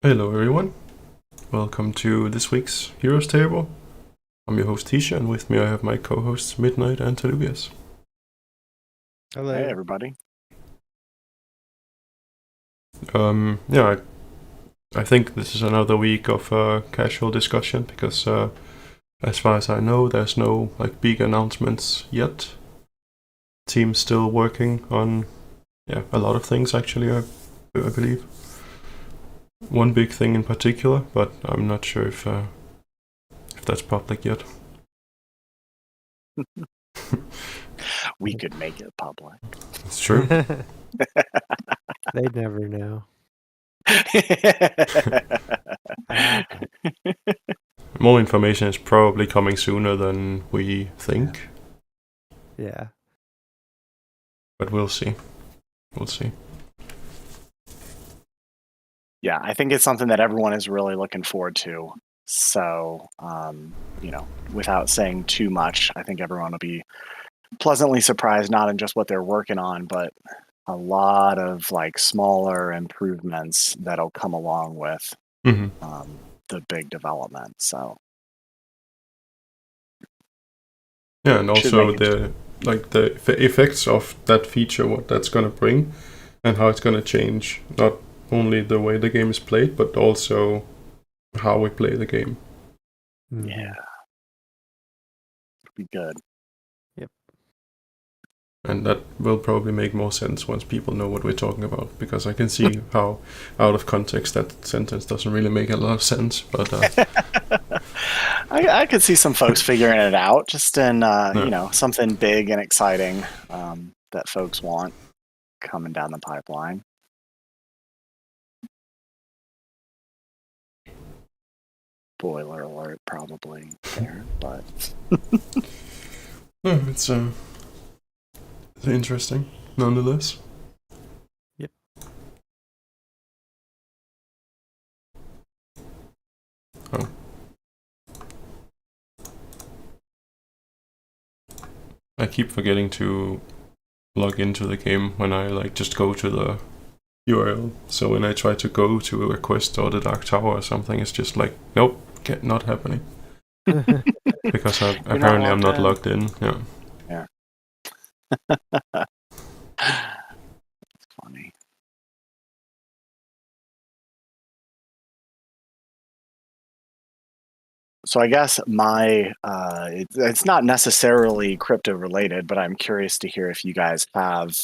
Hello everyone, welcome to this week's Heroes Table. I'm your host Tisha, and with me I have my co-hosts Midnight and Telugius. Hello. Hey, everybody. I think this is another week of casual discussion because as far as I know there's no big announcements yet. Team's still working on a lot of things actually, I believe. One big thing in particular, but I'm not sure if that's public yet. We could make it public. It's true. They'd never know. More information is probably coming sooner than we think. Yeah. But we'll see. We'll see. Yeah, I think it's something that everyone is really looking forward to. So, without saying too much, I think everyone will be pleasantly surprised, not in just what they're working on, but a lot of smaller improvements that'll come along with the big development. So, yeah, and also the effects of that feature, what that's gonna bring, and how it's gonna change not only the way the game is played, but also how we play the game. Yeah, it'll be good. Yep. And that will probably make more sense once people know what we're talking about, because I can see how out of context that sentence doesn't really make a lot of sense. But I could see some folks figuring it out, just in something big and exciting that folks want coming down the pipeline. Spoiler alert, probably there, but it's interesting nonetheless. Yep. Oh. I keep forgetting to log into the game when I just go to the URL. So when I try to go to a quest or the Dark Tower or something, it's just nope, not happening. Because apparently I'm not logged in. Yeah. Funny. So I guess it's not necessarily crypto related, but I'm curious to hear if you guys have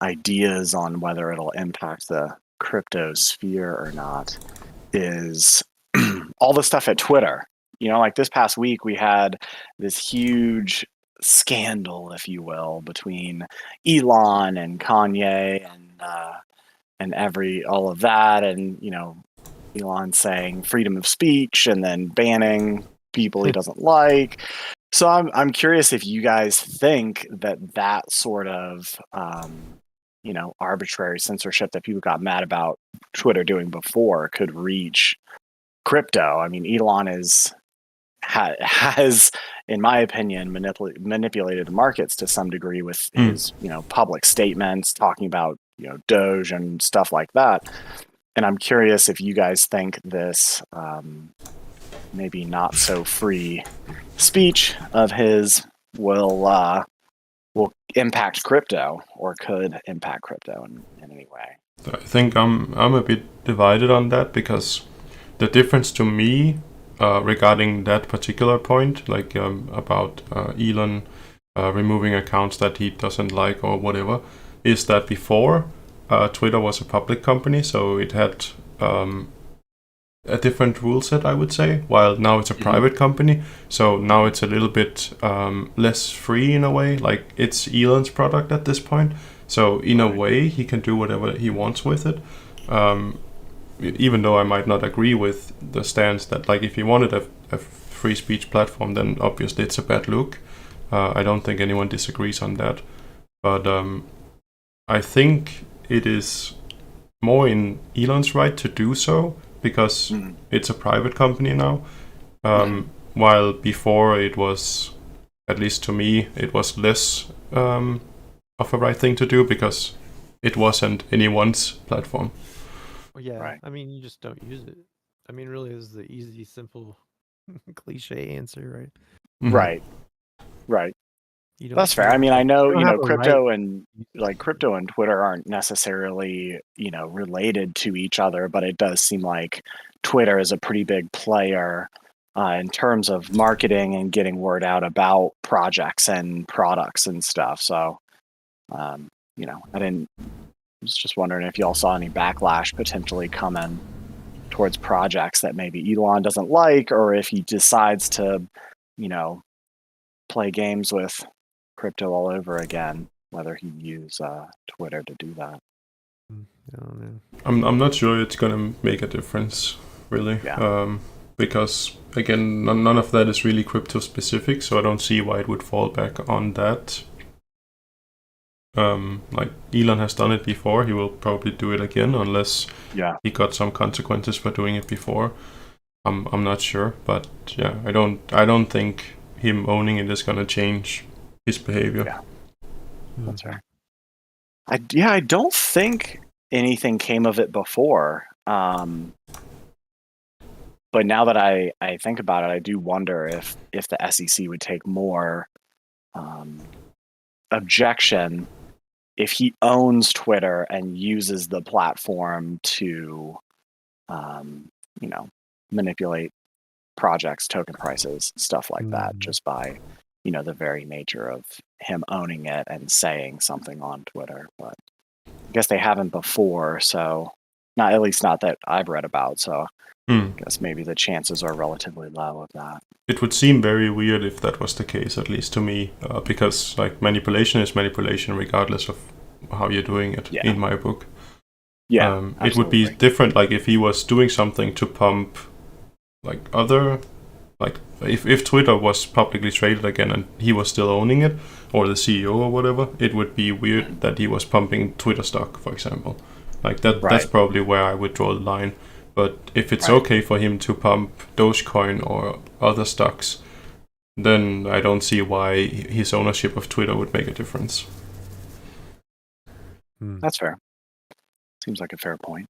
ideas on whether it'll impact the crypto sphere or not. Is all the stuff at Twitter. This past week we had this huge scandal, if you will, between Elon and Kanye and all of that, and Elon saying freedom of speech and then banning people he doesn't like. So I'm curious if you guys think that sort of arbitrary censorship that people got mad about Twitter doing before could reach crypto. I mean, Elon has, in my opinion, manipulated the markets to some degree with his public statements talking about Doge and stuff like that. And I'm curious if you guys think this maybe not so free speech of his will impact crypto, or could impact crypto in any way. I think I'm a bit divided on that, because the difference to me regarding that particular point, about Elon removing accounts that he doesn't like or whatever, is that before Twitter was a public company, so it had a different rule set, I would say, while now it's a private company. So now it's a little bit less free in a way, it's Elon's product at this point. So in a way, he can do whatever he wants with it. Even though I might not agree with the stance that if he wanted a free speech platform, then obviously it's a bad look. I don't think anyone disagrees on that. But I think it is more in Elon's right to do so, because it's a private company now. While before it was, at least to me, it was less of a right thing to do, because it wasn't anyone's platform. Yeah, Right. I mean, you just don't use it. I mean, really, is the easy, simple, cliche answer, right? Mhm. Right. Right. You don't. That's you fair. I don't mean, have, I know, you don't have a right. crypto and Twitter aren't necessarily, related to each other, but it does seem like Twitter is a pretty big player in terms of marketing and getting word out about projects and products and stuff. So, I was just wondering if y'all saw any backlash potentially coming towards projects that maybe Elon doesn't like, or if he decides to, you know, play games with crypto all over again, whether he'd use Twitter to do that. I don't know. I'm not sure it's gonna make a difference, really. Yeah. Because again, none of that is really crypto specific, so I don't see why it would fall back on that. Like Elon has done it before, he will probably do it again unless Yeah. he got some consequences for doing it before. I'm not sure, but yeah, I don't think him owning it is gonna change his behavior. Yeah. That's Mhm. right. I don't think anything came of it before. But now that I think about it, I do wonder if the SEC would take more objection if he owns Twitter and uses the platform to, manipulate projects, token prices, stuff like that, Mhm. just by, the very nature of him owning it and saying something on Twitter. But I guess they haven't before, so not at least not that I've read about. So I guess maybe the chances are relatively low of that. It would seem very weird if that was the case, at least to me, because like manipulation is manipulation regardless of how you're doing it. Yeah. In my book, Yeah, it would be absolutely. different. Like if he was doing something to pump, like other, like if Twitter was publicly traded again and he was still owning it, or the CEO or whatever, it would be weird that he was pumping Twitter stock, for example. Like that. Right. That's probably where I would draw the line. But if it's Right. okay for him to pump Dogecoin or other stocks, then I don't see why his ownership of Twitter would make a difference. Hmm. That's fair. Seems like a fair point.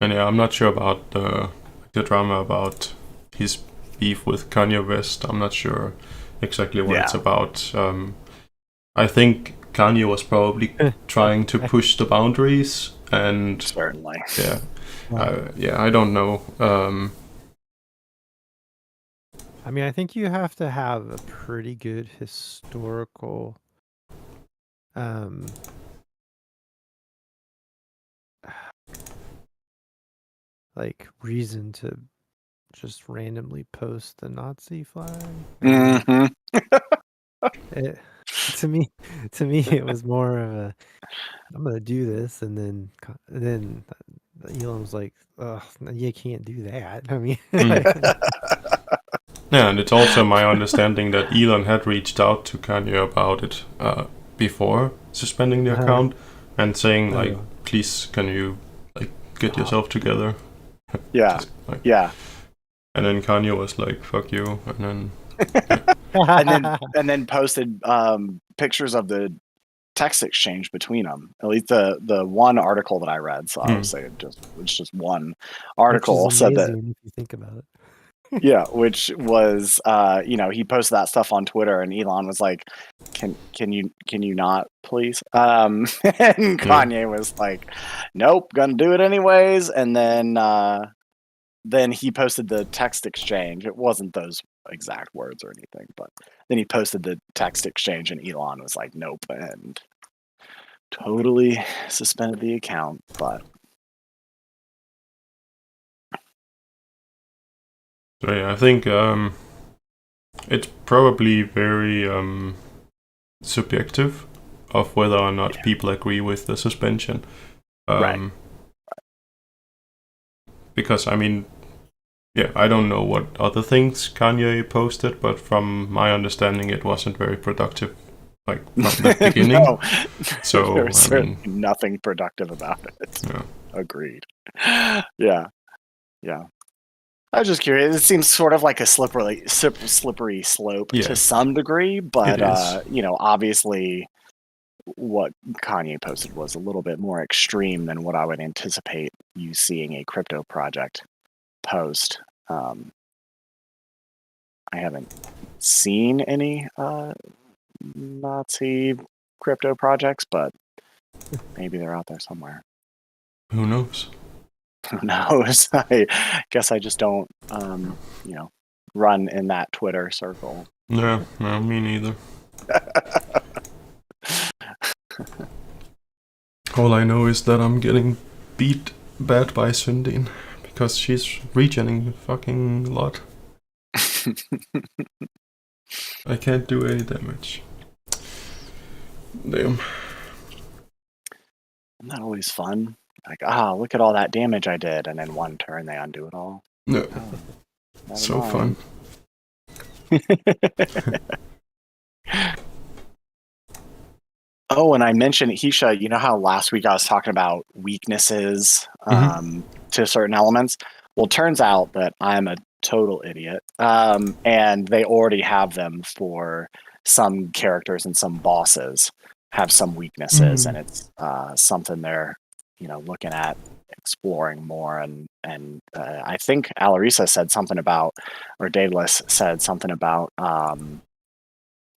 And yeah, I'm not sure about the drama about his beef with Kanye West. I'm not sure exactly what it's about. I think Kanye was probably trying to push the boundaries, and Certainly. yeah, I don't know. I mean, I think you have to have a pretty good historical like reason to just randomly post the Nazi flag. I mean, Mm-hmm. to me, it was more of a, I'm gonna do this, and then Elon was like, "Ugh, you can't do that." I mean, Yeah, and it's also my understanding that Elon had reached out to Kanye about it before suspending the account and saying like, "Please, can you like get yourself together?" Yeah. Just, like, Yeah. And then Kanye was like, "Fuck you," and then and then posted pictures of the text exchange between them. At least the one article that I read. So I would say it's just one article which is said that. amazing if you think about it. Yeah, which was he posted that stuff on Twitter and Elon was like, Can you not please? And Kanye was like, "Nope, gonna do it anyways." And then he posted the text exchange. It wasn't those exact words or anything, but then he posted the text exchange and Elon was like, "Nope," and totally suspended the account. But so yeah, I think it's probably very subjective of whether or not people agree with the suspension. Right. Because I mean, yeah, I don't know what other things Kanye posted, but from my understanding, it wasn't very productive, like from the beginning. No. So there was certainly nothing productive about it. Yeah. Agreed. Yeah. I was just curious. It seems sort of like a slippery slope to some degree, but obviously, what Kanye posted was a little bit more extreme than what I would anticipate you seeing a crypto project post. I haven't seen any Nazi crypto projects, but maybe they're out there somewhere. Who knows? Who knows? I guess I just don't, run in that Twitter circle. No, me neither. All I know is that I'm getting beat bad by Sundin because she's regenning fucking a lot. I can't do any damage. Damn. Isn't that always fun? Like, look at all that damage I did, and in one turn they undo it all. No, Never so mind. fun. Oh, and I mentioned, Hisha, you know how last week I was talking about weaknesses to certain elements? Well, it turns out that I'm a total idiot. And they already have them for some characters and some bosses have some weaknesses, and it's something they're, looking at exploring more. And I think Alarisa said something about, or Daedalus said something about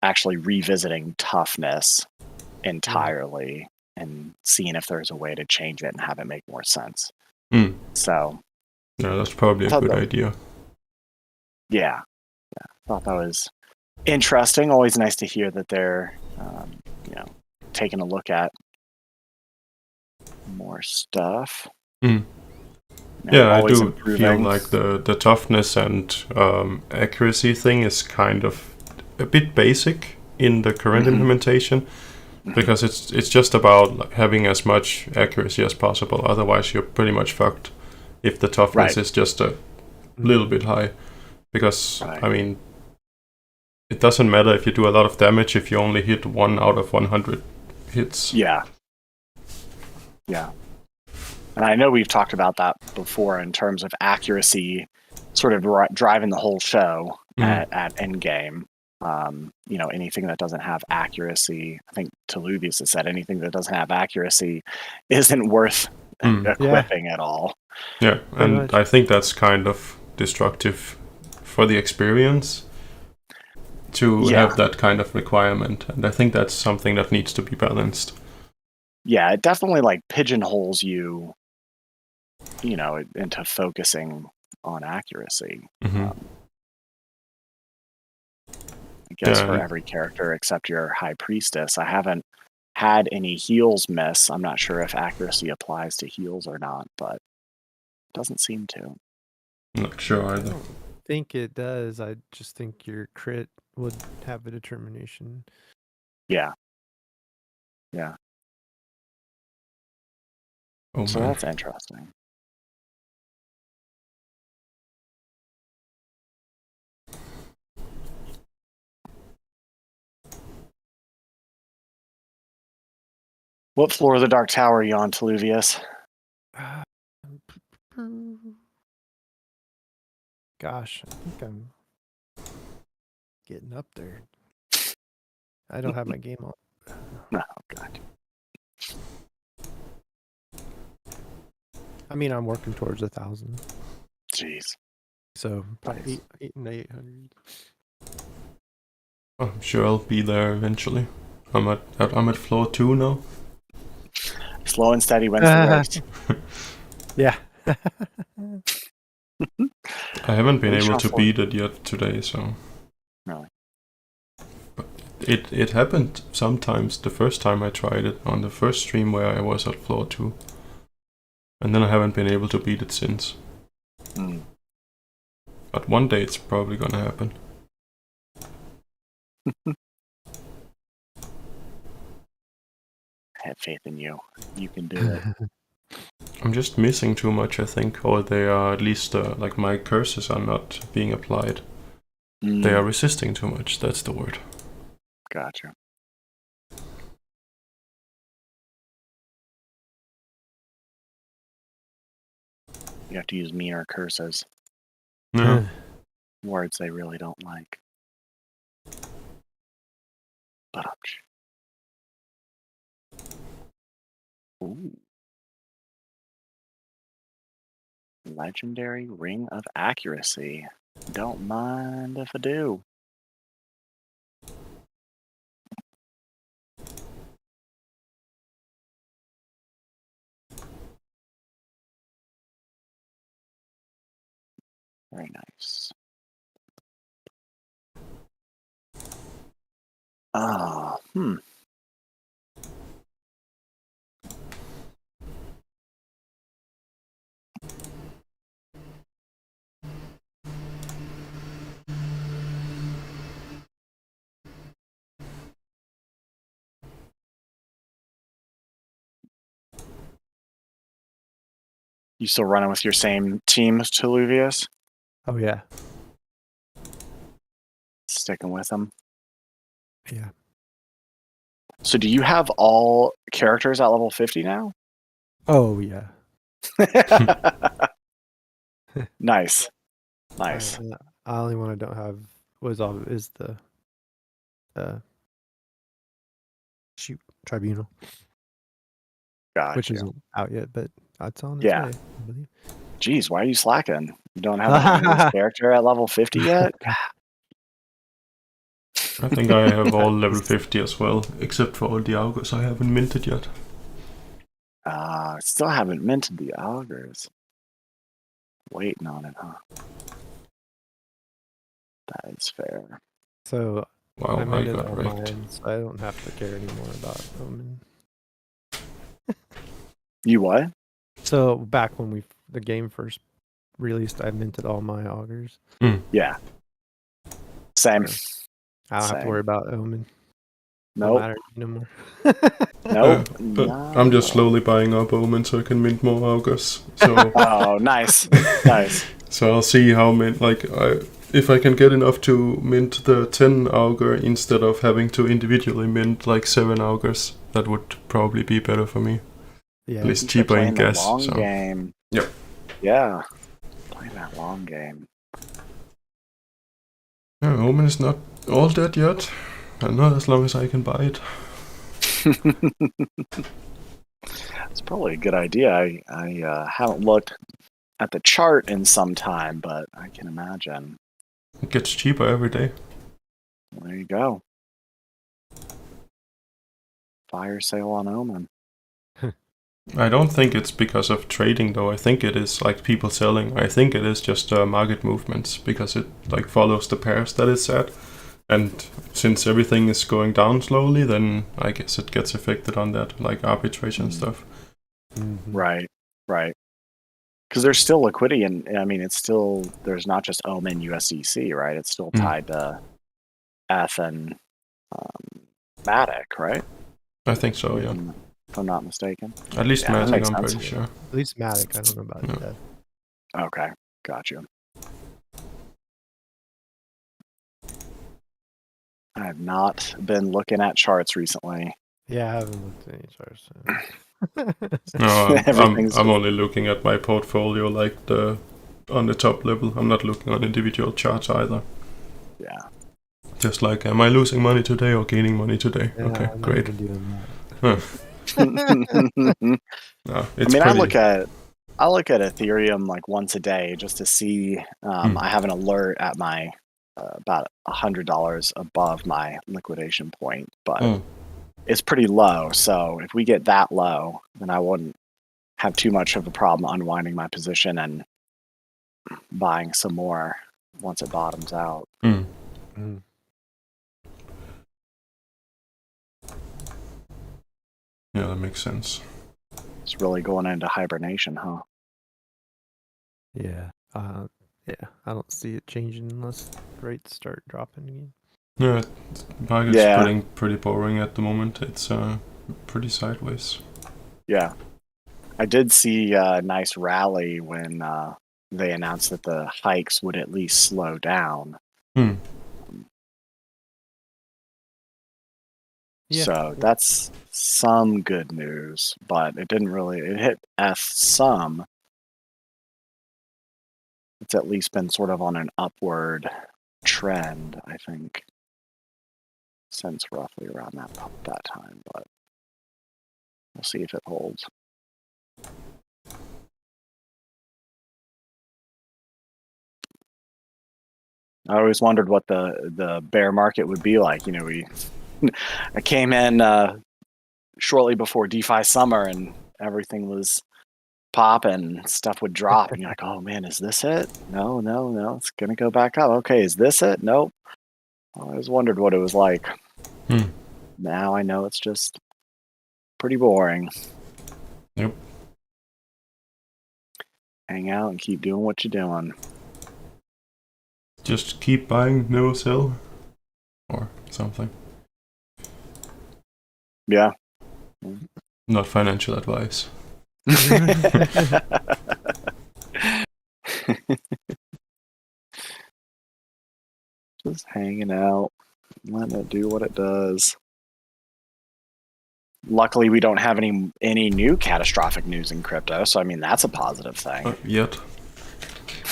actually revisiting toughness entirely and seeing if there's a way to change it and have it make more sense. So yeah, that's probably a good idea. Yeah, thought that was interesting. Always nice to hear that they're taking a look at more stuff. Yeah, I do improving. feel like the toughness and accuracy thing is kind of a bit basic in the current implementation. Because it's just about having as much accuracy as possible. Otherwise, you're pretty much fucked if the toughness is just a little bit high. Because, I mean, it doesn't matter if you do a lot of damage if you only hit 1 out of 100 hits. Yeah. And I know we've talked about that before in terms of accuracy sort of driving the whole show at endgame. Anything that doesn't have accuracy, I think Teluvius has said anything that doesn't have accuracy isn't worth equipping at all. Yeah, and I think that's kind of destructive for the experience to have that kind of requirement. And I think that's something that needs to be balanced. Yeah, it definitely pigeonholes you, into focusing on accuracy. I guess for every character except your High Priestess. I haven't had any heals miss. I'm not sure if accuracy applies to heals or not, but it doesn't seem to. Not sure either. I don't think it does. I just think your crit would have a determination. Yeah. Oh, so man. that's interesting. What floor of the Dark Tower are you on, Teluvius? Gosh, I think I'm getting up there. I don't have my game on. Oh, God. I mean, I'm working towards 1,000. Jeez. So Nice. 800. I'm sure I'll be there eventually. I'm at floor 2 now. Slow and steady wins the race. Yeah. I haven't been able to beat it yet today, so. Really? But it happened sometimes the first time I tried it on the first stream where I was at floor 2. And then I haven't been able to beat it since. But one day it's probably gonna happen. I have faith in you. You can do it. I'm just missing too much, I think, or they are at least my curses are not being applied. They are resisting too much. That's the word. Gotcha. You have to use meaner curses. No. Words they really don't like. But Ooh. Legendary Ring of Accuracy. Don't mind if I do. Very nice. Hmm. You still running with your same team, Tuluvius? Oh yeah, Sticking with them. yeah. So do you have all characters at level 50 now? Oh yeah. Nice. Nice. I only one I don't have is the shoot tribunal, Gotcha. which isn't out yet, but it's on its Yeah. way, I believe. Geez, why are you slacking? You don't have a highest character at level 50 yet? I think I have all level 50 as well, except for all the augurs I haven't minted yet. Still haven't minted the augurs. Waiting on it, huh? That is fair. So Wow, I I minted got all wrecked. mine, so I don't have to care anymore about Omen. You what? So back when the game first released, I minted all my augurs. Yeah. Same. I don't have to worry about Omen. No Nope. matter no more. Nope. But I'm just slowly buying up Omen so I can mint more augurs. So Oh, nice. Nice. so I'll see how if I can get enough to mint the 10 augur instead of having to individually mint like 7 augurs. That would probably be better for me. Yeah. At least You're cheaper in playing the gas. long So. game. Yep. Yeah. Playing that long game. Yeah, Omen is not all dead yet. And not as long as I can buy it. It's probably a good idea. I haven't looked at the chart in some time, but I can imagine. It gets cheaper every day. Well, there you go. Fire sale on Omen. I don't think it's because of trading though. I think it is like people selling. I think it is just market movements because it like follows the pairs that it's at. And since everything is going down slowly, then I guess it gets affected on that, like arbitrage and stuff. Mm-hmm. Right. Because there's still liquidity, and I mean, it's still, there's not just Omen USDC, right? It's still tied to F and Matic, right? I think so, yeah. If I'm not mistaken. At least Yeah, that Matic, makes I'm sense. pretty sure. At least Matic, I don't know about Yeah. that. Okay, got you. I have not been looking at charts recently. Yeah, I haven't looked at any charts. So. No, Everything's I'm only looking at my portfolio like on the top level. I'm not looking on individual charts either. Yeah. Just like, am I losing money today or gaining money today? Yeah, Okay, I'm not great. even doing Huh. I It's mean, pretty. I look at Ethereum like once a day just to see. I have an alert at my about $100 above my liquidation point, but it's pretty low. So if we get that low, then I wouldn't have too much of a problem unwinding my position and buying some more once it bottoms out. Mm. Yeah, that makes sense. It's really going into hibernation, huh? Yeah. Yeah. I don't see it changing unless rates start dropping again. Yeah, market's Yeah. getting pretty boring at the moment. It's pretty sideways. Yeah. I did see a nice rally when they announced that the hikes would at least slow down. Yeah. So that's some good news, but it didn't really, it hit F some. It's at least been sort of on an upward trend, I think, since roughly around that time. But We'll see if it holds. I always wondered what the bear market would be like. I came in shortly before DeFi summer, and everything was popping. Stuff would drop, and you're like, "Oh man, is this it? No, it's gonna go back up. Okay, is this it? Nope." I always wondered what it was like. Now I know it's just pretty boring. Yep. Hang out and keep doing what you're doing. Just keep buying, never sell, or something. Yeah. Not financial advice. Just hanging out, letting it do what it does. Luckily, we don't have any new catastrophic news in crypto, so I mean that's a positive thing. Yet.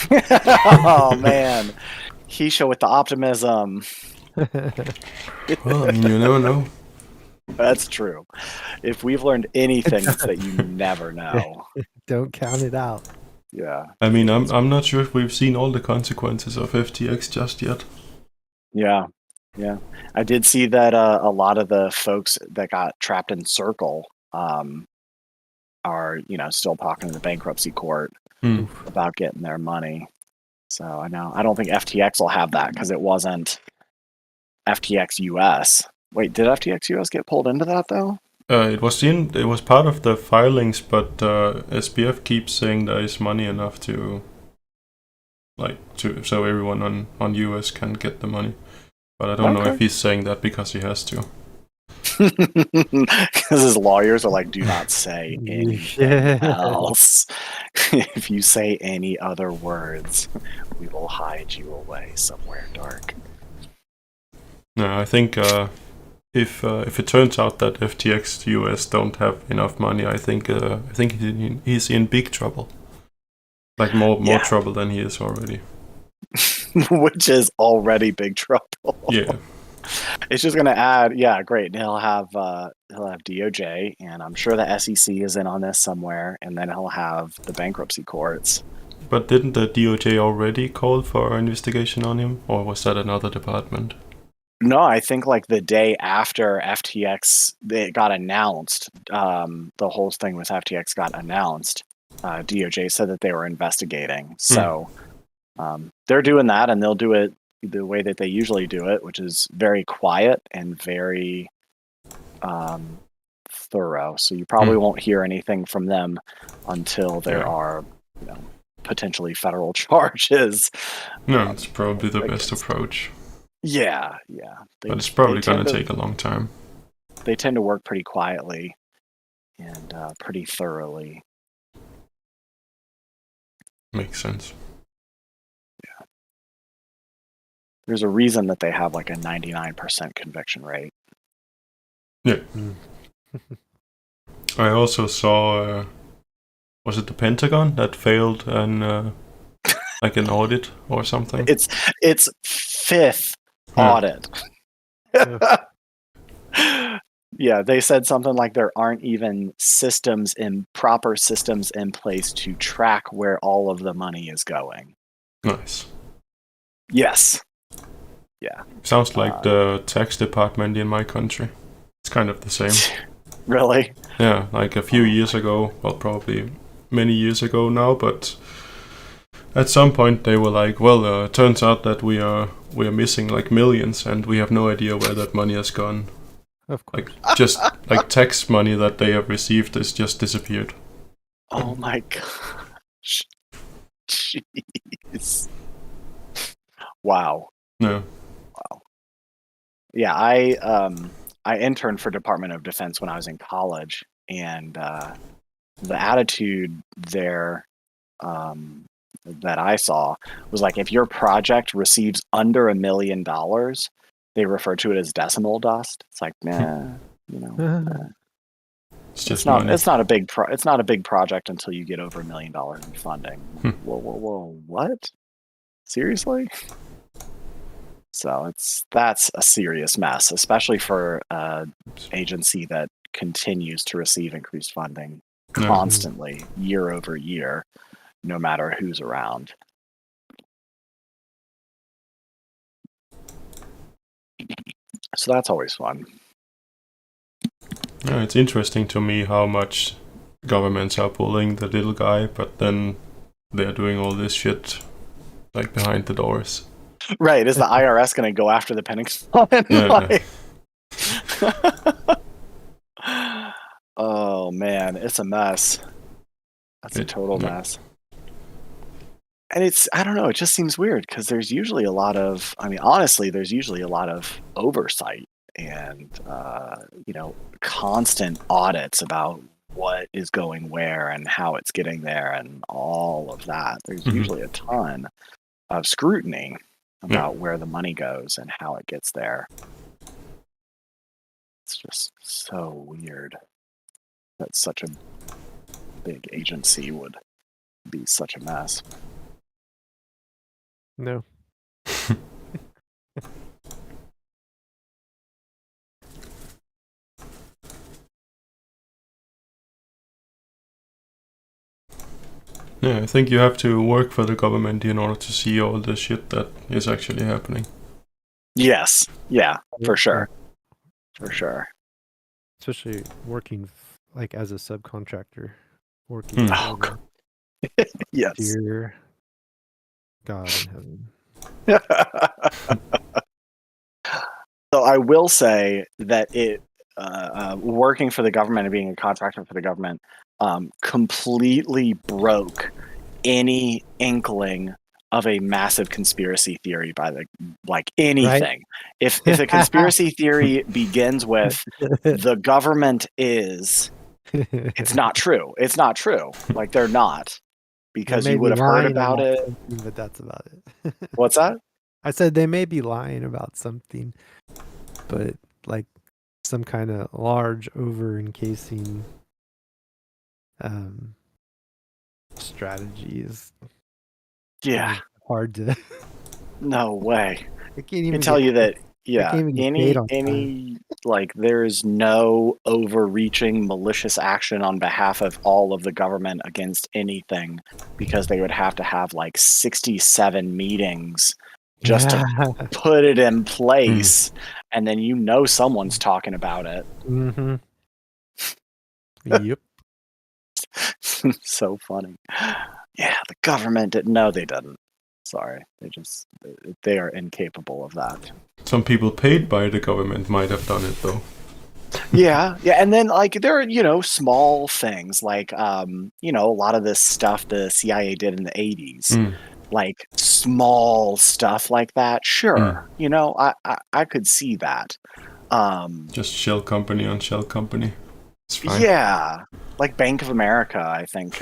Oh man, Keisha with the optimism. Well, I mean, you never know. That's true. If we've learned anything, it's that you never know. Don't count it out. Yeah. I mean, I'm not sure if we've seen all the consequences of FTX just yet. Yeah. I did see that a lot of the folks that got trapped in Circle are, still talking to the bankruptcy court about getting their money. So I don't think FTX will have that because it wasn't FTX US. Wait, did FTX US get pulled into that though? It was part of the filings, but SBF keeps saying there is money enough so everyone on US can get the money. But I don't know if he's saying that because he has to. Because his lawyers are like, do not say anything else. If you say any other words, we will hide you away somewhere dark. No, I think if it turns out that FTX US don't have enough money, I think he's in big trouble. Like more trouble than he is already. Which is already big trouble. Yeah. It's just going to add, great. He'll have DOJ, and I'm sure the SEC is in on this somewhere, and then he'll have the bankruptcy courts. But didn't the DOJ already call for an investigation on him, or was that another department? No, I think like the day after FTX it got announced, the whole thing with FTX got announced. DOJ said that they were investigating, so they're doing that, and they'll do it the way that they usually do it, which is very quiet and very thorough. So you probably won't hear anything from them until there are potentially federal charges. No, it's probably the best approach. Yeah. But it's probably going to take a long time. They tend to work pretty quietly and pretty thoroughly. Makes sense. Yeah. There's a reason that they have like a 99% conviction rate. Yeah. I also saw, was it the Pentagon that failed an like an audit or something? It's fifth audit. Yeah, they said something like there aren't even proper systems in place to track where all of the money is going. Nice. Yes. Yeah. Sounds like the tax department in my country. It's kind of the same. Really? Yeah, like a few years ago, well, probably many years ago now, but at some point they were like, well, turns out that we are missing like millions and we have no idea where that money has gone. Of course. Like just like tax money that they have received has just disappeared. Oh my gosh. Jeez. Wow. No. Wow. Yeah, I interned for Department of Defense when I was in college, and the attitude there that I saw was like, if your project receives under $1 million, they refer to it as decimal dust. It's like, It's just it's not a big project until you get over $1 million in funding. Whoa, what? Seriously? So that's a serious mess, especially for an agency that continues to receive increased funding Yeah. constantly, year over year, no matter who's around. So that's always fun. Yeah, it's interesting to me how much governments are pulling the little guy, but then they're doing all this shit like behind the doors. Right? Is the IRS going to go after the Pentagon? Yeah. Oh man, it's a mess. That's a total mess. And I don't know, it just seems weird because there's usually a lot of, honestly, there's usually a lot of oversight and, constant audits about what is going where and how it's getting there and all of that. There's usually a ton of scrutiny about where the money goes and how it gets there. It's just so weird that such a big agency would be such a mess. No. Yeah, I think you have to work for the government in order to see all the shit that is actually happening. Yes. Yeah, for sure. For sure. Especially working like as a subcontractor. Working Oh, for yes. dear God in heaven. So I will say that working for the government and being a contractor for the government completely broke any inkling of a massive conspiracy theory by anything. Right? If a conspiracy theory begins with the government is, it's not true. It's not true. Like they're not, because you would have heard about it. But that's about it. What's that? I said they may be lying about something, but like some kind of large over encasing strategies. Yeah. Hard to. No way. I can't even tell you that. Yeah. Any like there's no overreaching malicious action on behalf of all of the government against anything, because they would have to have like 67 meetings just to put it in place, and then someone's talking about it. Mm-hmm. Yep. So funny. Yeah, the government didn't. No, they didn't. Sorry, they are incapable of that. Some people paid by the government might have done it though. Yeah, and then like there are small things like a lot of this stuff the CIA did in the 80s. Like small stuff like that, sure. I could see that. Just shell company on shell company. It's fine. Yeah, like Bank of America, I think,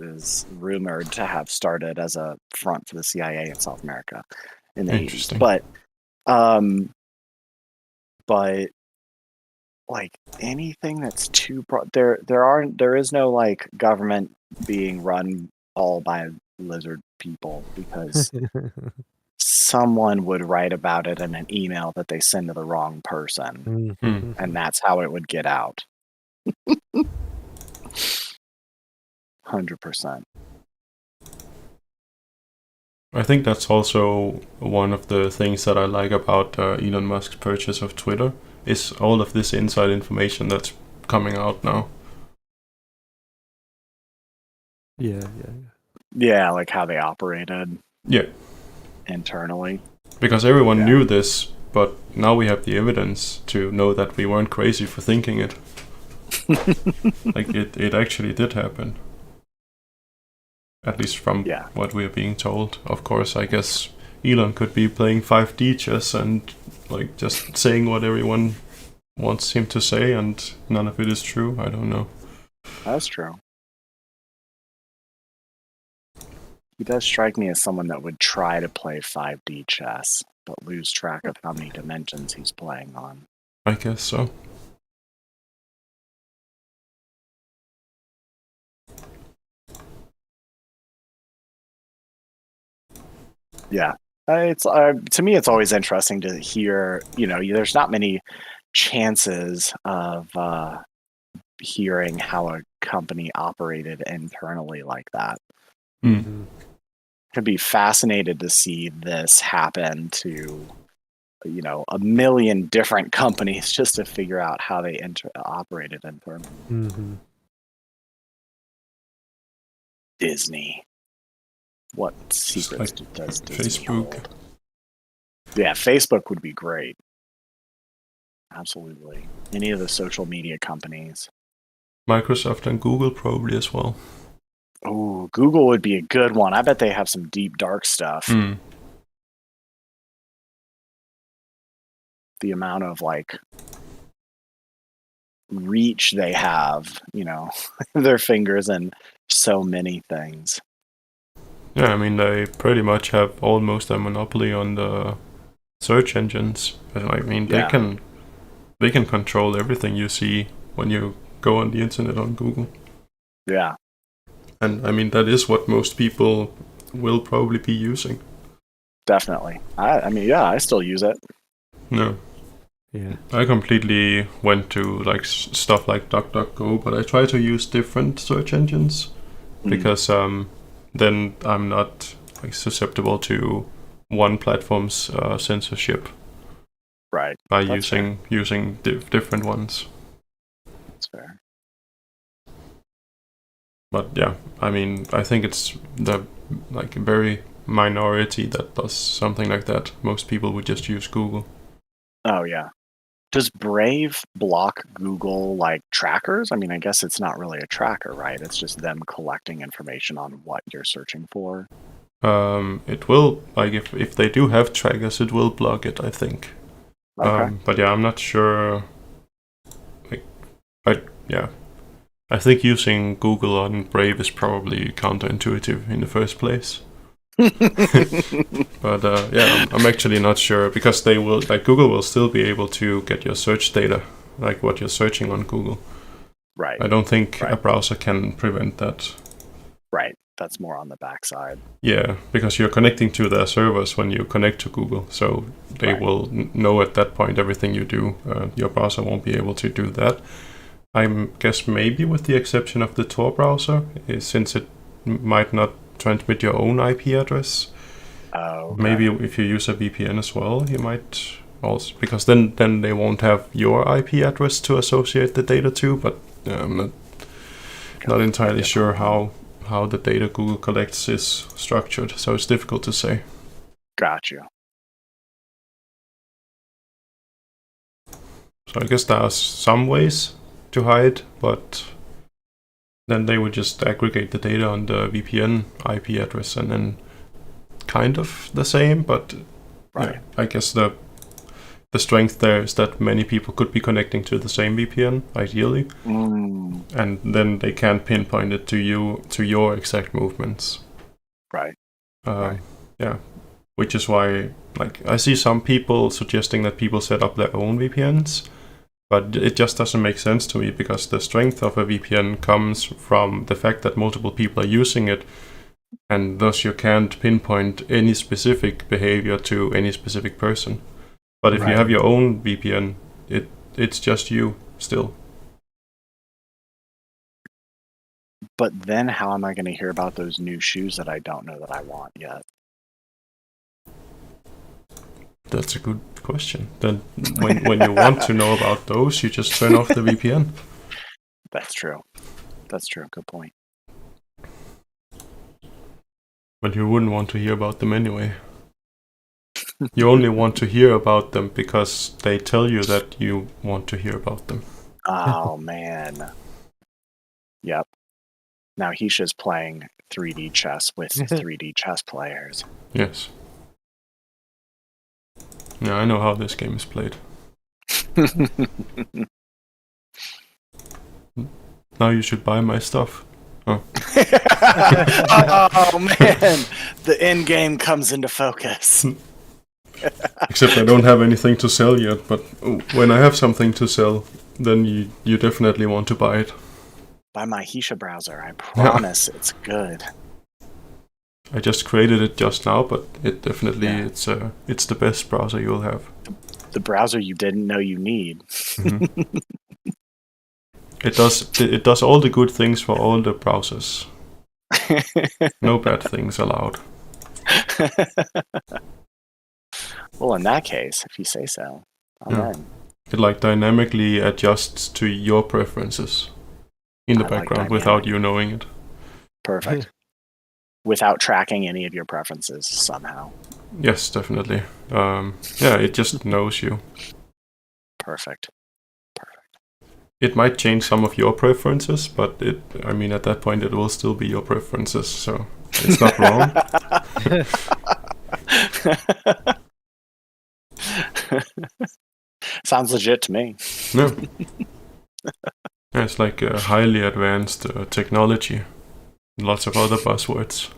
is rumored to have started as a front for the CIA in South America in the 80s. But like anything that's too broad, there is no like government being run all by lizard people, because someone would write about it in an email that they send to the wrong person, and that's how it would get out. 100%. I think that's also one of the things that I like about Elon Musk's purchase of Twitter, is all of this inside information that's coming out now. Yeah, like how they operated. Yeah. Internally. Because everyone knew this, but now we have the evidence to know that we weren't crazy for thinking it. Like it actually did happen. At least from what we are being told. Of course, I guess Elon could be playing 5D chess and like just saying what everyone wants him to say, and none of it is true. I don't know. That's true. He does strike me as someone that would try to play 5D chess, but lose track of how many dimensions he's playing on. I guess so. Yeah, it's to me, it's always interesting to hear. There's not many chances of hearing how a company operated internally like that. Mhm. Could be fascinated to see this happen to, a million different companies just to figure out how they operated internally. Mhm. Disney. What secrets like does Disney Facebook. hold? Yeah, Facebook would be great. Absolutely. Any of the social media companies. Microsoft and Google probably as well. Oh, Google would be a good one. I bet they have some deep, dark stuff. Hmm. The amount of reach they have, their fingers in so many things. Yeah, I mean they pretty much have almost a monopoly on the search engines. I mean Yeah. they can control everything you see when you go on the internet on Google. Yeah, And I mean that is what most people will probably be using. definitely. I mean, yeah, I still use it. No. Yeah. I completely went to stuff like DuckDuckGo, but I try to use different search engines because then I'm not susceptible to one platform's censorship Right. by That's using different ones. That's fair. But yeah, I mean, I think it's the very minority that does something like that. Most people would just use Google. Oh, yeah. Does Brave block Google trackers? I mean, I guess it's not really a tracker, right? It's just them collecting information on what you're searching for. It will if they do have trackers, it will block it, I think. Okay. But yeah, I'm not sure. I think using Google on Brave is probably counterintuitive in the first place. But yeah, I'm actually not sure because they will Google will still be able to get your search data, like what you're searching on Google. Right. I don't think a Right. browser can prevent that. Right. That's more on the backside. Yeah, because you're connecting to their servers when you connect to Google, so they Right. will know at that point everything you do. Your browser won't be able to do that. I guess maybe with the exception of the Tor browser, since it might not transmit your own IP address. Oh, okay. Maybe if you use a VPN as well, you might also, because then they won't have your IP address to associate the data to. But I'm not entirely sure how the data Google collects is structured, so it's difficult to say. Got you. So I guess there are some ways to hide, but then they would just aggregate the data on the VPN IP address and then kind of the same, but Right. yeah, I guess the strength there is that many people could be connecting to the same VPN, ideally, and then they can't pinpoint it to your exact movements. Right. Yeah, which is why I see some people suggesting that people set up their own VPNs, but it just doesn't make sense to me because the strength of a VPN comes from the fact that multiple people are using it, and thus you can't pinpoint any specific behavior to any specific person. But if you have your own VPN, it's just you still. But then how am I going to hear about those new shoes that I don't know that I want yet? That's a good question. Then when you want to know about those, you just turn off the VPN. That's true. That's true. Good point. But you wouldn't want to hear about them anyway. You only want to hear about them because they tell you that you want to hear about them. Oh, man. Yep. Now he's just playing 3D chess with 3D chess players. Yes. Yeah, I know how this game is played. Now you should buy my stuff. Oh. Oh, man. The end game comes into focus. Except I don't have anything to sell yet, but when I have something to sell, then you definitely want to buy it. Buy my Hisha browser. I promise it's good. I just created it just now, but it definitely it's the best browser you'll have. The browser you didn't know you need. Mm-hmm. It does all the good things for all the browsers. No bad things allowed. Well, in that case, if you say so, I'm Yeah. in. It like dynamically adjusts to your preferences in the I like background without you knowing it. Perfect. Without tracking any of your preferences somehow. Yes, definitely. Yeah, it just knows you. Perfect. It might change some of your preferences, but at that point it will still be your preferences, so it's not wrong. Sounds legit to me. No. Yeah, it's like a highly advanced technology. Lots of other buzzwords.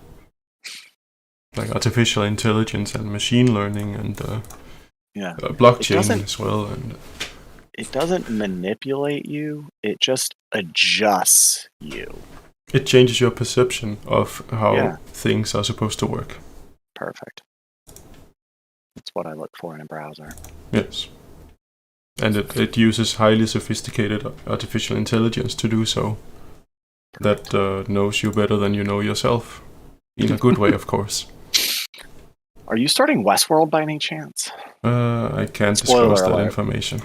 Like artificial intelligence and machine learning and Yeah. blockchain as well. And it doesn't manipulate you, it just adjusts you. it changes your perception of how Yeah. things are supposed to work. Perfect. That's what I look for in a browser. Yes. And it uses highly sophisticated artificial intelligence to do so. That knows you better than you know yourself. In a good way, of course. Are you starting Westworld by any chance? I can't Spoiler disclose that alert. information.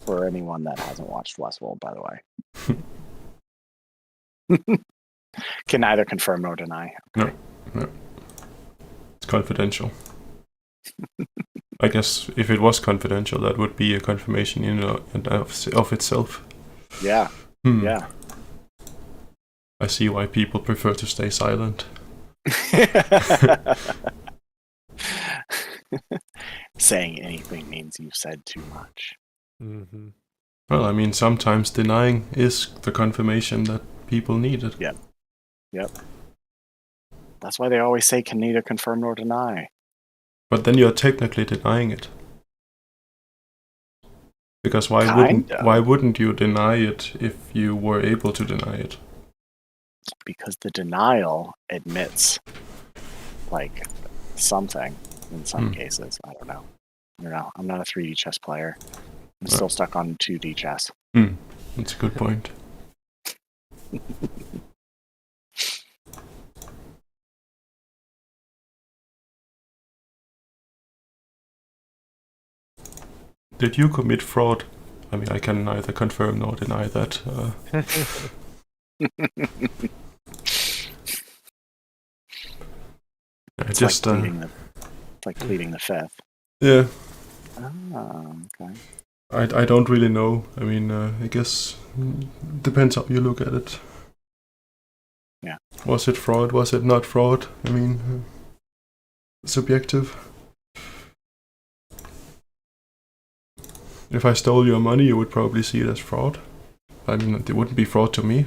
For anyone that hasn't watched Westworld, by the way. Can neither confirm nor deny. No. It's confidential. I guess if it was confidential, that would be a confirmation in and of itself. Yeah. Yeah. I see why people prefer to stay silent. Saying anything means you've said too much. Mm-hmm. Well, I mean, sometimes denying is the confirmation that people needed. Yep. That's why they always say can neither confirm nor deny. But then you're technically denying it. Because why wouldn't you deny it if you were able to deny it? Because the denial admits like something in some cases. I don't know. I'm not a 3D chess player. I'm still stuck on 2D chess. That's a good point. Did you commit fraud? I mean, I can neither confirm nor deny that. It's like pleading the fifth. Yeah. Oh, okay. I don't really know. I mean, I guess depends how you look at it. Yeah. Was it fraud? Was it not fraud? I mean, subjective. If I stole your money, you would probably see it as fraud. I mean, it wouldn't be fraud to me.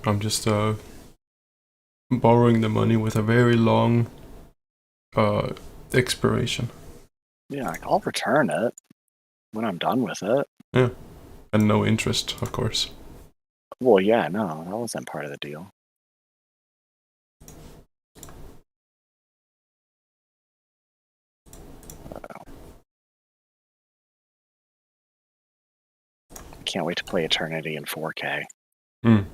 I'm just borrowing the money with a very long expiration. Yeah, I'll return it when I'm done with it. Yeah. And no interest, of course. Well, yeah, no, that wasn't part of the deal. Can't wait to play Eternity in 4K. I'm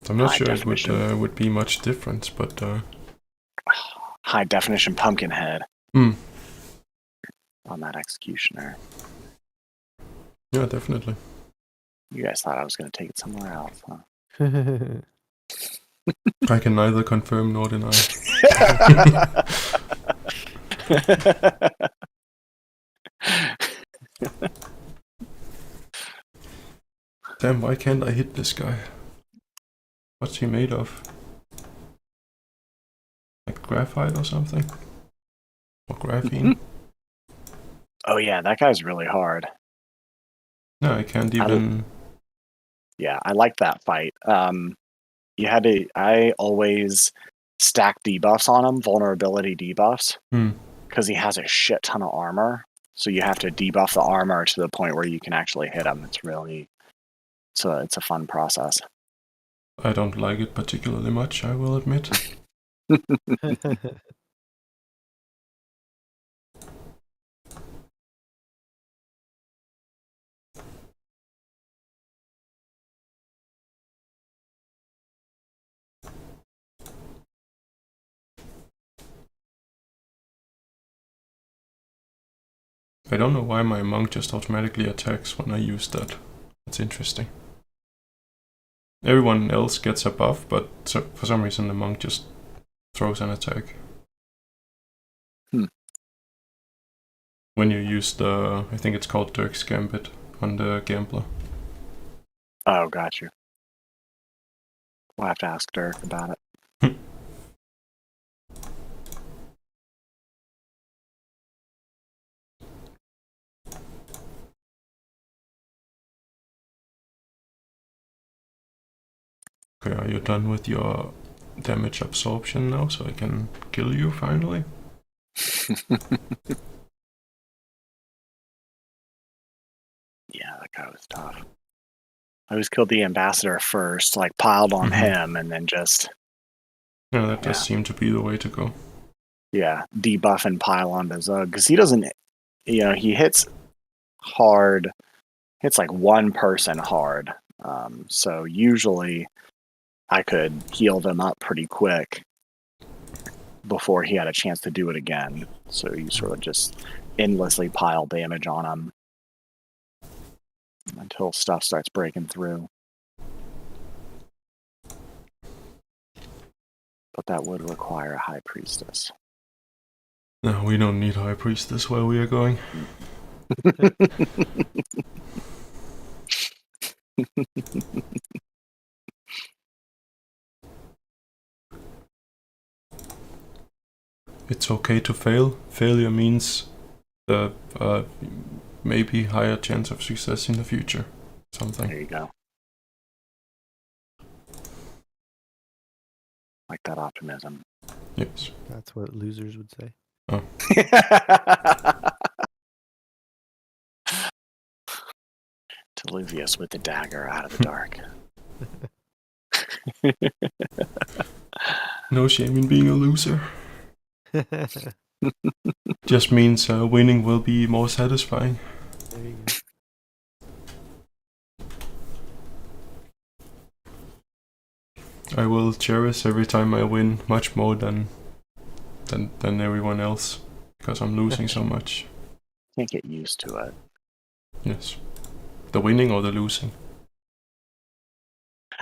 not sure it would be much difference, but high definition Pumpkinhead on that Executioner. Yeah, definitely. You guys thought I was going to take it somewhere else, huh? I can neither confirm nor deny. Damn, why can't I hit this guy? What's he made of? Like graphite or something? Or graphene? Oh yeah, that guy's really hard. No, I can't even... Yeah, I liked that fight. I always stack debuffs on him, vulnerability debuffs, because he has a shit ton of armor. So you have to debuff the armor to the point where you can actually hit him. It's a fun process. I don't like it particularly much, I will admit. I don't know why my monk just automatically attacks when I use that. That's interesting. Everyone else gets a buff, but for some reason the monk just throws an attack. When you use the, I think it's called Dirk's Gambit on the Gambler. Oh, got you. We'll have to ask Dirk about it. Okay, are you done with your damage absorption now, so I can kill you finally? Yeah, that guy was tough. I always killed the ambassador first, like piled on him, and then just Yeah, that does seem to be the way to go. debuff and pile onto Zug because he doesn't. He hits hard, hits like one person hard. So usually I could heal them up pretty quick before he had a chance to do it again. So you sort of just endlessly pile damage on him until stuff starts breaking through. But that would require a high priestess. No, we don't need High Priestess where we are going. It's okay to fail. Failure means the maybe higher chance of success in the future. Something. There you go. Like that optimism. Yes. That's what losers would say. Oh. Teluvius with the dagger out of the dark. No shame in being a loser. Just means winning will be more satisfying. There you go. I will cherish every time I win much more than everyone else because I'm losing so much. Can't get used to it. Yes. The winning or the losing?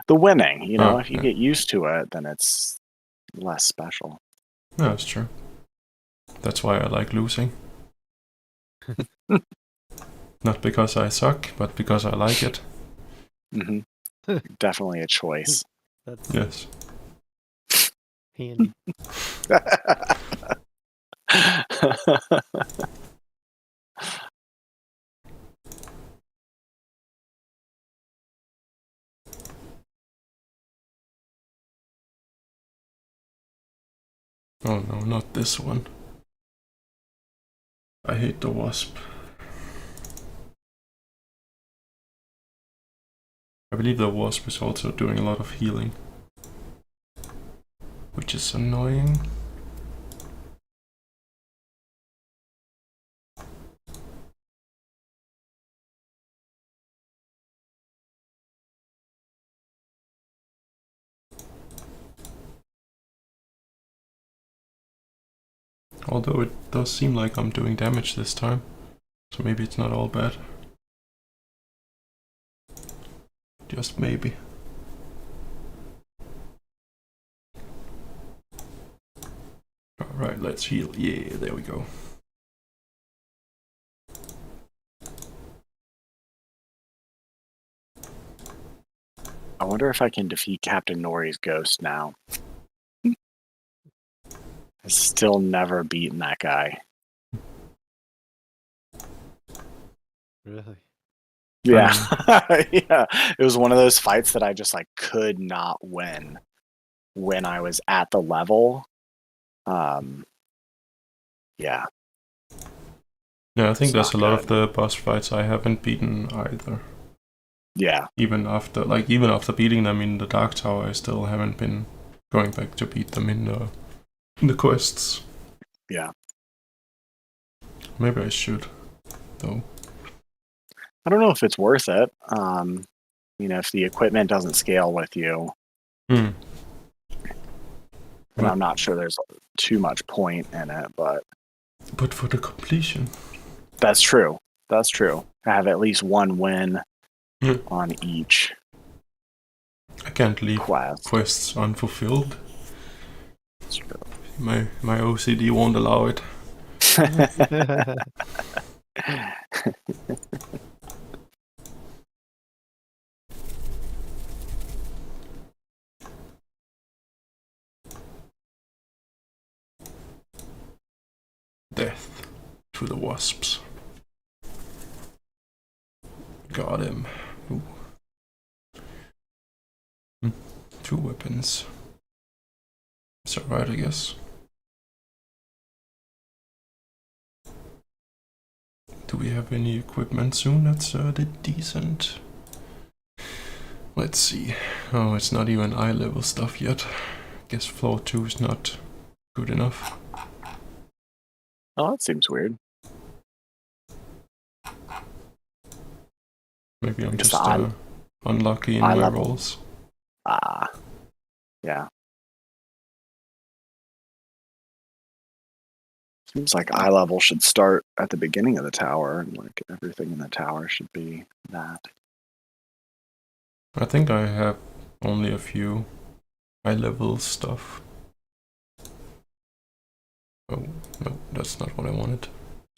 The winning, if you yeah. get used to it, then it's less special. No, that's true. That's why I like losing. Not because I suck, but because I like it. Mm-hmm. Definitely a choice. That's Yes. handy. Oh no, not this one. I hate the wasp. I believe the wasp is also doing a lot of healing, which is annoying. Although it does seem like I'm doing damage this time, so maybe it's not all bad. Just maybe. Alright, let's heal. Yeah, there we go. I wonder if I can defeat Captain Nori's ghost now. I've still never beaten that guy. Really? Yeah. Yeah. It was one of those fights that I just could not win when I was at the level. Yeah. Yeah, I think there's It's a not lot good. of the boss fights I haven't beaten either. Yeah. Even after beating them in the Dark Tower, I still haven't been going back to beat them in the quests. Yeah. Maybe I should, though. I don't know if it's worth it. If the equipment doesn't scale with you, Hmm. and I'm not sure there's too much point in it, but for the completion. That's true. That's true. I have at least one win Hmm. on each I can't leave quest. quests unfulfilled. That's true. My OCD won't allow it. Death to the wasps. Got him. Ooh. 2 weapons. It's alright, I guess. Do we have any equipment soon that's decent? Let's see. Oh, it's not even eye level stuff yet. Guess floor 2 is not good enough. Oh, that seems weird. Maybe I'm Guess just unlucky in eye my level. rolls. Yeah. Seems like eye level should start at the beginning of the tower, and like everything in the tower should be that. I think I have only a few high level stuff. Oh, no, that's not what I wanted.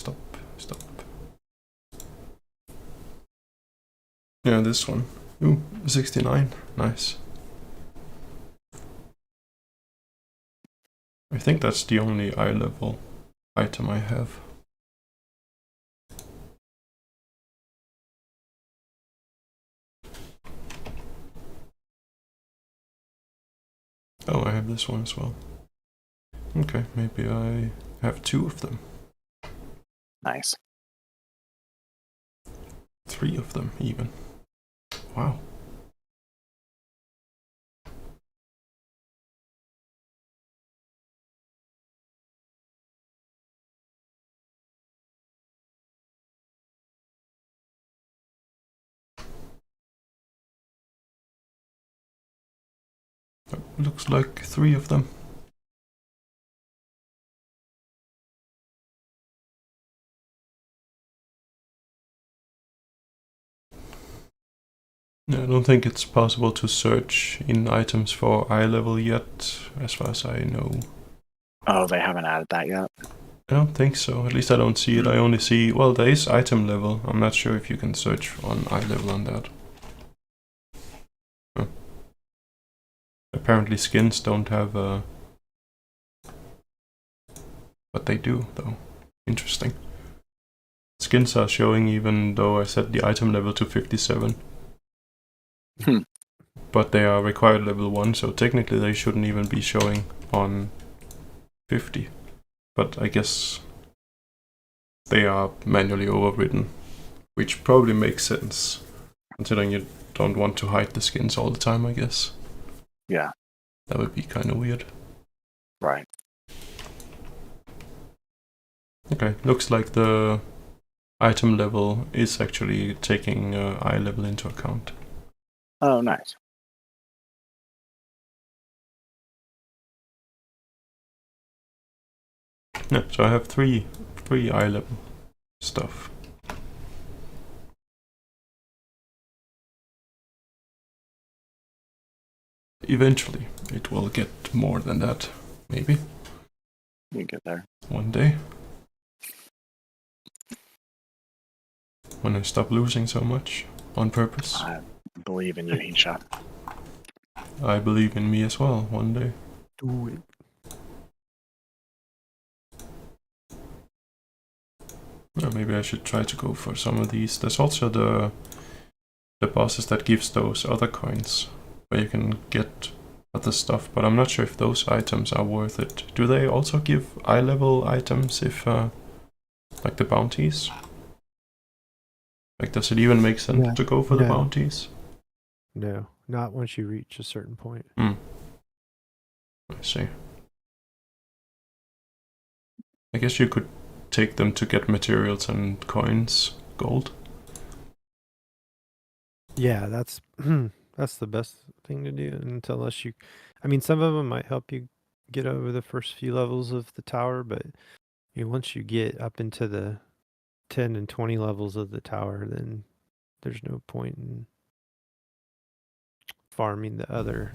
Stop. Yeah, this one. Ooh, 69. Nice. I think that's the only eye level item I have. Oh, I have this one as well. Okay, maybe I have 2 of them. Nice. 3 of them, even. Wow. Looks like 3 of them. I don't think it's possible to search in items for eye level yet, as far as I know. Oh, they haven't added that yet? I don't think so. At least I don't see it. I only see, well, there is item level. I'm not sure if you can search on eye level on that. Huh. Apparently skins don't have but they do, though. Interesting. Skins are showing even though I set the item level to 57. But they are required level 1, so technically they shouldn't even be showing on 50. But I guess they are manually overwritten, which probably makes sense, considering you don't want to hide the skins all the time, I guess. Yeah. That would be kind of weird. Right. Okay, looks like the item level is actually taking eye level into account. Oh, nice. Yeah, so I have three eye level stuff. Eventually, it will get more than that, maybe. You get there. One day. When I stop losing so much on purpose. I believe in you, Hisha. I believe in me as well, one day. Do it. Or maybe I should try to go for some of these. There's also the bosses that gives those other coins, where you can get other stuff, but I'm not sure if those items are worth it. Do they also give eye level items if, like the bounties? Like, does it even make sense No, to go for the no. bounties? No, not once you reach a certain point. I see. I guess you could take them to get materials and coins, gold. Yeah, that's that's the best thing to do unless you. I mean, some of them might help you get over the first few levels of the tower, but once you get up into the 10 and 20 levels of the tower, then there's no point in farming the other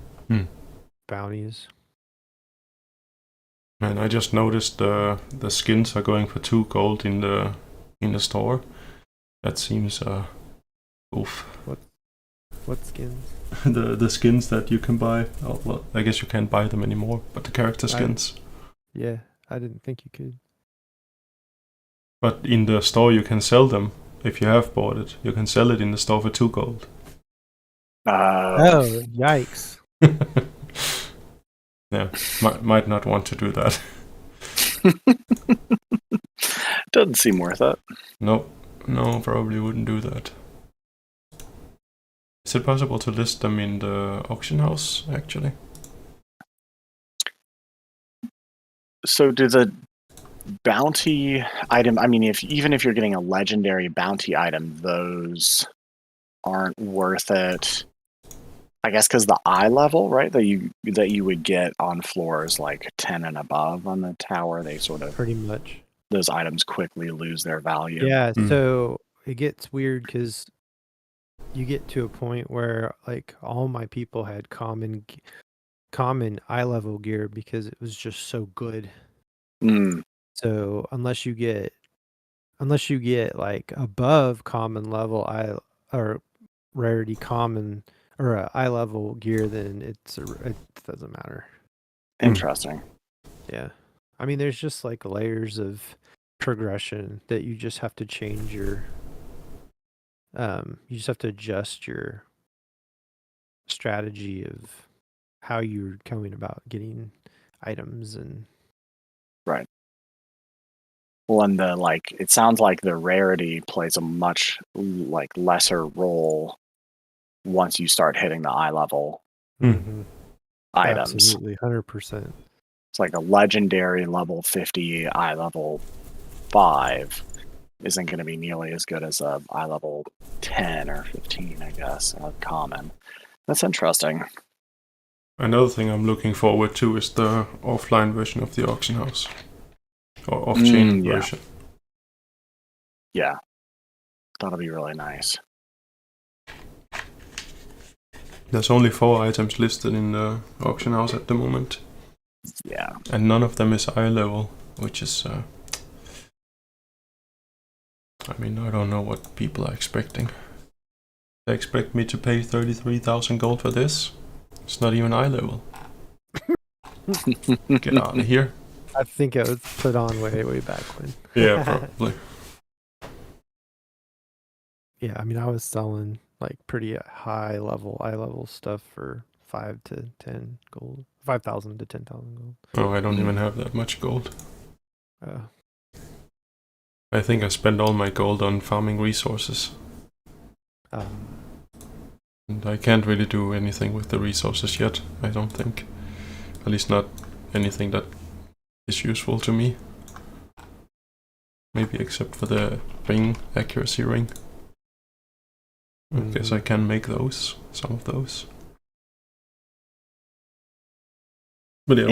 bounties. And I just noticed the skins are going for 2 gold in the store. That seems oof. What skins? the skins that you can buy. Oh, well, I guess you can't buy them anymore, but the character skins. Yeah, I didn't think you could. But in the store you can sell them. If you have bought it, you can sell it in the store for 2 gold. Oh, yikes. Yeah, might not want to do that. Doesn't seem worth it. No, probably wouldn't do that. Is it possible to list them in the auction house, actually? So do the bounty item, I mean, even if you're getting a legendary bounty item, those aren't worth it. I guess because the eye level, right, that you would get on floors like 10 and above on the tower, they sort of Pretty much. those items quickly lose their value. Yeah, so it gets weird because you get to a point where like all my people had common eye level gear because it was just so good. So unless you get like above common level or rarity common or eye level gear, then it doesn't matter. Interesting. Yeah, I mean, there's just like layers of progression that you just have to change your. You just have to adjust your strategy of how you're going about getting items and. Right. Well, and it sounds like the rarity plays a much lesser role once you start hitting the eye level items. Absolutely, 100%. It's like a legendary level 50 eye level 5 isn't going to be nearly as good as a eye level 10 or 15, I guess, common. That's interesting. Another thing I'm looking forward to is the offline version of the auction house. Or off-chain version. Yeah. That'll be really nice. There's only 4 items listed in the auction house at the moment. Yeah. And none of them is eye level, which is... I mean, I don't know what people are expecting. They expect me to pay 33,000 gold for this? It's not even eye level. Get out of here. I think it was put on way back when. Yeah, probably. Yeah, I mean, I was selling like pretty high level, eye level stuff for 5 to 10 gold, 5,000 to 10,000 gold. Oh, I don't even have that much gold. I think I spent all my gold on farming resources. And I can't really do anything with the resources yet, I don't think. At least not anything that is useful to me. Maybe except for the ring, accuracy ring. I guess I can make those, some of those. But yeah,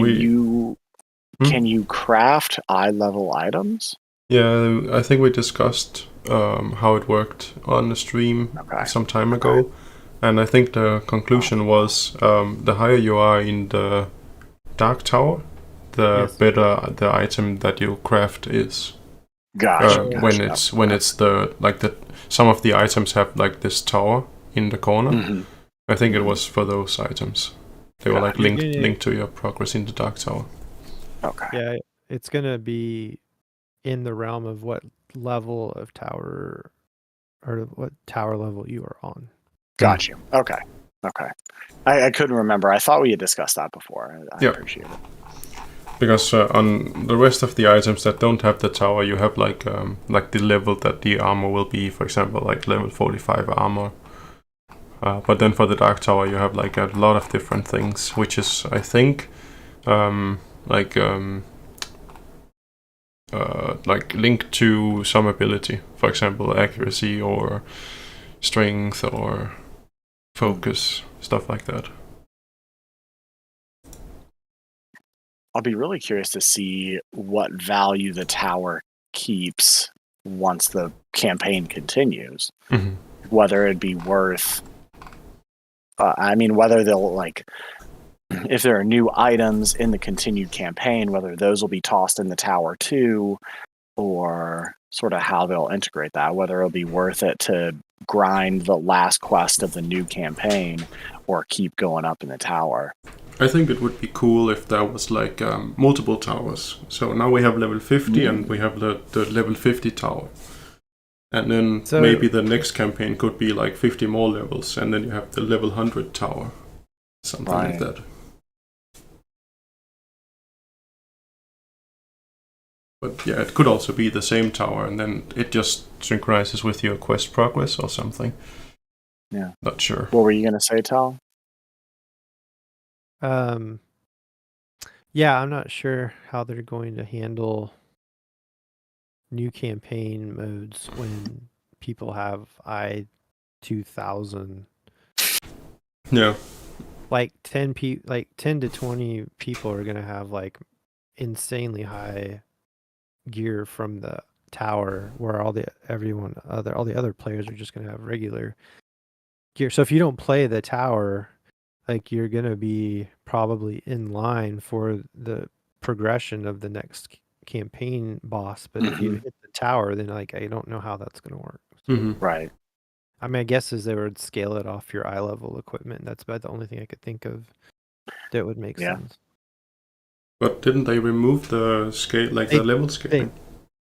can you craft eye level items? Yeah, I think we discussed how it worked on the stream some time ago. And I think the conclusion was the higher you are in the Dark Tower, the better the item that you craft is. Gotcha. When it's the some of the items have like this tower in the corner. I think it was for those items. They were like linked to your progress in the Dark Tower. Okay. Yeah, it's gonna be in the realm of what level of tower or what tower level you are on. Got you. Okay. I couldn't remember. I thought we had discussed that before. I appreciate it. Because on the rest of the items that don't have the tower, you have like the level that the armor will be. For example, like level 45 armor. But then for the Dark Tower, you have like a lot of different things, which is, I think, like linked to some ability. For example, accuracy or strength or focus, stuff like that. I'll be really curious to see what value the tower keeps once the campaign continues. Mm-hmm. Whether it'd be worth, whether they'll like, if there are new items in the continued campaign, whether those will be tossed in the tower too, or sort of how they'll integrate that, whether it'll be worth it to grind the last quest of the new campaign or keep going up in the tower. I think it would be cool if there was like multiple towers. So now we have level 50 and we have the level 50 tower. And then maybe the next campaign could be like 50 more levels, and then you have the level 100 tower. Something like that. But yeah, it could also be the same tower, and then it just synchronizes with your quest progress or something. Yeah. Not sure. What were you going to say, Tal? Yeah, I'm not sure how they're going to handle new campaign modes when people have I-2000. Yeah. Like 10 to 20 people are going to have like insanely high gear from the tower, where all the other players are just going to have regular gear. So if you don't play the tower, like, you're going to be probably in line for the progression of the next campaign boss. But if you hit the tower, then like, I don't know how that's going to work. Right. I mean, I guess is they would scale it off your eye level equipment. That's about the only thing I could think of that would make sense. But didn't they remove the scale, like the level scaling?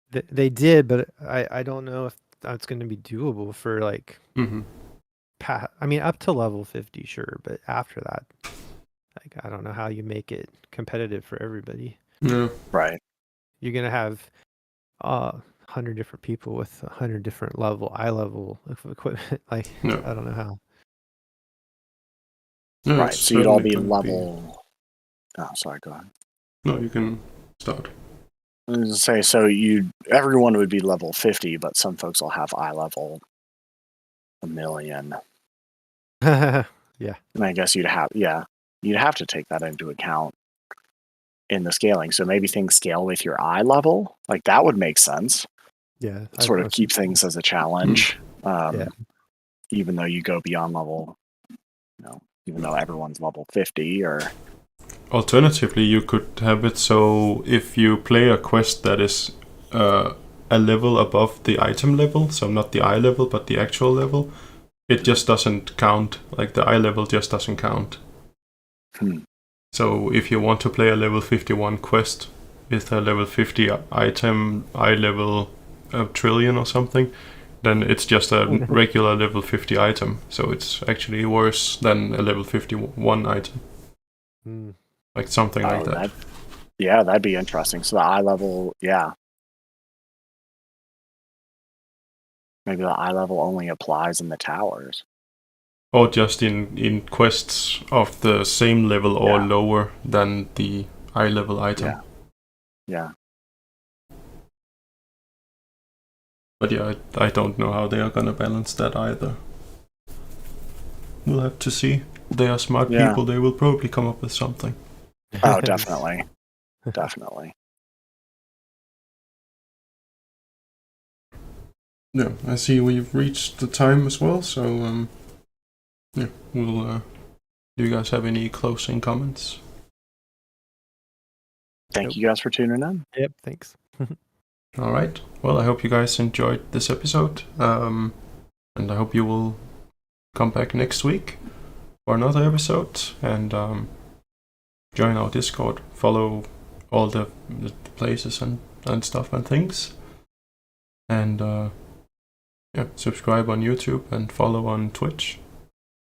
They did, but I don't know if that's going to be doable for like. I mean, up to level 50, sure, but after that, like, I don't know how you make it competitive for everybody. Yeah. Right. You're gonna have 100 different people with 100 different eye level equipment. Like, No. I don't know how. No, right. So you'd all be level. Oh, sorry. Go ahead. No, you can start. I was gonna say, so everyone would be level 50, but some folks will have eye level 1,000,000. Yeah. And I guess you'd have to take that into account in the scaling. So maybe things scale with your eye level. Like, that would make sense. Yeah. Sort of keep things as a challenge. Even though you go beyond level, even though everyone's level 50 or. Alternatively, you could have it so if you play a quest that is a level above the item level, so not the eye level, but the actual level, it just doesn't count. Like, the eye level just doesn't count. So if you want to play a level 51 quest with a level 50 item, eye level trillion or something, then it's just a regular level 50 item. So it's actually worse than a level 51 item. Like something like that. Yeah, that'd be interesting. So the eye level, maybe the eye level only applies in the towers. Or just in quests of the same level or lower than the eye level item. Yeah. But yeah, I don't know how they are gonna balance that either. We'll have to see. They are smart people. They will probably come up with something. Oh, definitely. Definitely. Yeah, I see we've reached the time as well, so we'll do you guys have any closing comments? Thank you guys for tuning in. Yep, thanks. All right. Well, I hope you guys enjoyed this episode, and I hope you will come back next week for another episode, and join our Discord, follow all the places and stuff and things, and subscribe on YouTube and follow on Twitch.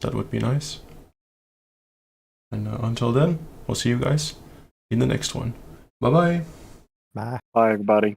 That would be nice. And until then, we'll see you guys in the next one. Bye bye. Bye. Bye, everybody.